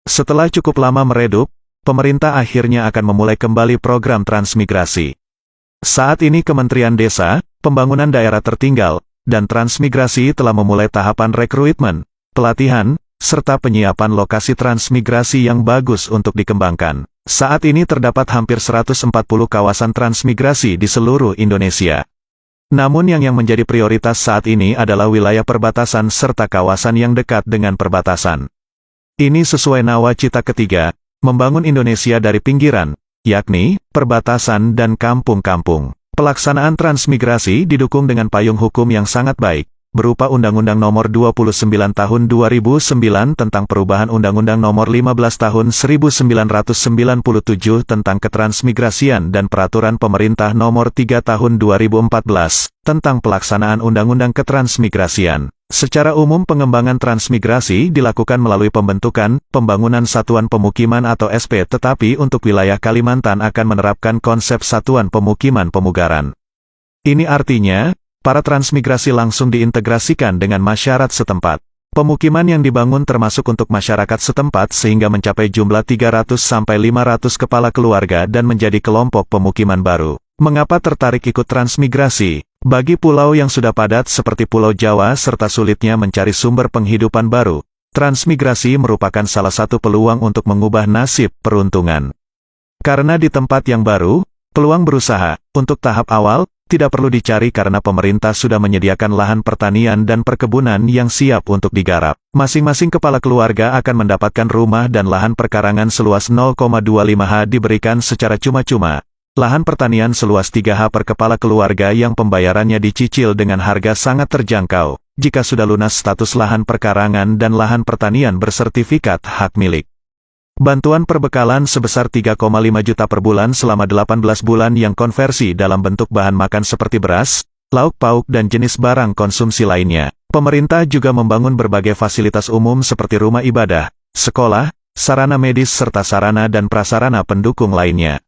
Setelah cukup lama meredup, pemerintah akhirnya akan memulai kembali program transmigrasi. Saat ini Kementerian Desa, Pembangunan Daerah Tertinggal, dan Transmigrasi telah memulai tahapan rekrutmen, pelatihan, serta penyiapan lokasi transmigrasi yang bagus untuk dikembangkan. Saat ini terdapat hampir 140 kawasan transmigrasi di seluruh Indonesia. Namun yang menjadi prioritas saat ini adalah wilayah perbatasan serta kawasan yang dekat dengan perbatasan. Ini sesuai nawacita ketiga, membangun Indonesia dari pinggiran, yakni perbatasan dan kampung-kampung. Pelaksanaan transmigrasi didukung dengan payung hukum yang sangat baik, berupa Undang-Undang Nomor 29 Tahun 2009 tentang perubahan Undang-Undang Nomor 15 Tahun 1997 tentang ketransmigrasian dan Peraturan Pemerintah Nomor 3 Tahun 2014 tentang pelaksanaan Undang-Undang Ketransmigrasian. Secara umum pengembangan transmigrasi dilakukan melalui pembentukan, pembangunan satuan pemukiman atau SP, tetapi untuk wilayah Kalimantan akan menerapkan konsep satuan pemukiman pemugaran. Ini artinya, para transmigrasi langsung diintegrasikan dengan masyarakat setempat. Pemukiman yang dibangun termasuk untuk masyarakat setempat sehingga mencapai jumlah 300-500 kepala keluarga dan menjadi kelompok pemukiman baru. Mengapa tertarik ikut transmigrasi? Bagi pulau yang sudah padat seperti Pulau Jawa serta sulitnya mencari sumber penghidupan baru, transmigrasi merupakan salah satu peluang untuk mengubah nasib peruntungan. Karena di tempat yang baru, peluang berusaha, untuk tahap awal, tidak perlu dicari karena pemerintah sudah menyediakan lahan pertanian dan perkebunan yang siap untuk digarap. Masing-masing kepala keluarga akan mendapatkan rumah dan lahan perkarangan seluas 0,25 ha diberikan secara cuma-cuma. Lahan pertanian seluas 3 ha per kepala keluarga yang pembayarannya dicicil dengan harga sangat terjangkau, jika sudah lunas status lahan perkarangan dan lahan pertanian bersertifikat hak milik. Bantuan perbekalan sebesar 3,5 juta per bulan selama 18 bulan yang konversi dalam bentuk bahan makan seperti beras, lauk pauk dan jenis barang konsumsi lainnya. Pemerintah juga membangun berbagai fasilitas umum seperti rumah ibadah, sekolah, sarana medis serta sarana dan prasarana pendukung lainnya.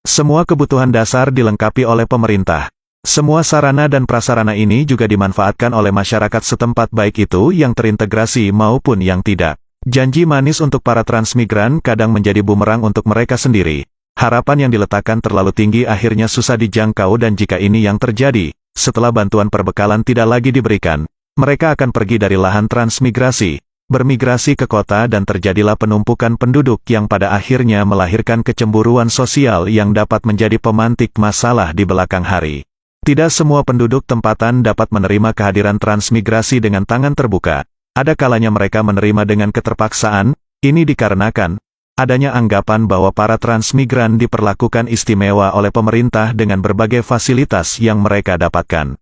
Semua kebutuhan dasar dilengkapi oleh pemerintah. Semua sarana dan prasarana ini juga dimanfaatkan oleh masyarakat setempat baik itu yang terintegrasi maupun yang tidak. Janji manis untuk para transmigran kadang menjadi bumerang untuk mereka sendiri. Harapan yang diletakkan terlalu tinggi akhirnya susah dijangkau dan jika ini yang terjadi, setelah bantuan perbekalan tidak lagi diberikan, mereka akan pergi dari lahan transmigrasi, bermigrasi ke kota dan terjadilah penumpukan penduduk yang pada akhirnya melahirkan kecemburuan sosial yang dapat menjadi pemantik masalah di belakang hari. Tidak semua penduduk tempatan dapat menerima kehadiran transmigrasi dengan tangan terbuka. Ada kalanya mereka menerima dengan keterpaksaan, ini dikarenakan adanya anggapan bahwa para transmigran diperlakukan istimewa oleh pemerintah dengan berbagai fasilitas yang mereka dapatkan.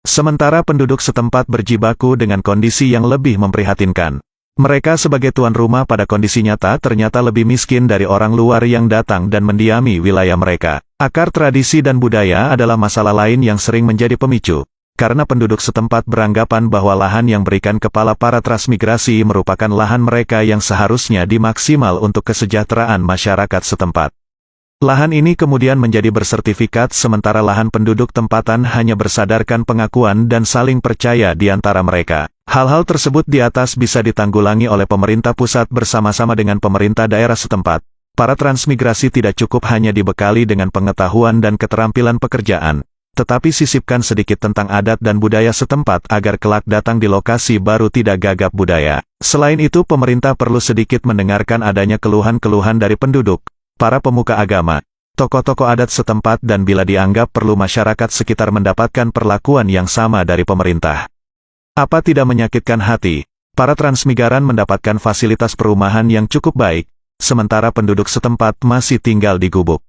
Sementara penduduk setempat berjibaku dengan kondisi yang lebih memprihatinkan. Mereka sebagai tuan rumah pada kondisi nyata ternyata lebih miskin dari orang luar yang datang dan mendiami wilayah mereka. Akar tradisi dan budaya adalah masalah lain yang sering menjadi pemicu. Karena penduduk setempat beranggapan bahwa lahan yang berikan kepala para transmigrasi merupakan lahan mereka yang seharusnya dimaksimal untuk kesejahteraan masyarakat setempat. Lahan ini kemudian menjadi bersertifikat sementara lahan penduduk tempatan hanya bersadarkan pengakuan dan saling percaya di antara mereka. Hal-hal tersebut di atas bisa ditanggulangi oleh pemerintah pusat bersama-sama dengan pemerintah daerah setempat. Para transmigrasi tidak cukup hanya dibekali dengan pengetahuan dan keterampilan pekerjaan, tetapi sisipkan sedikit tentang adat dan budaya setempat agar kelak datang di lokasi baru tidak gagap budaya. Selain itu pemerintah perlu sedikit mendengarkan adanya keluhan-keluhan dari penduduk, para pemuka agama, tokoh-tokoh adat setempat dan bila dianggap perlu masyarakat sekitar mendapatkan perlakuan yang sama dari pemerintah. Apa tidak menyakitkan hati, para transmigran mendapatkan fasilitas perumahan yang cukup baik, sementara penduduk setempat masih tinggal di gubuk.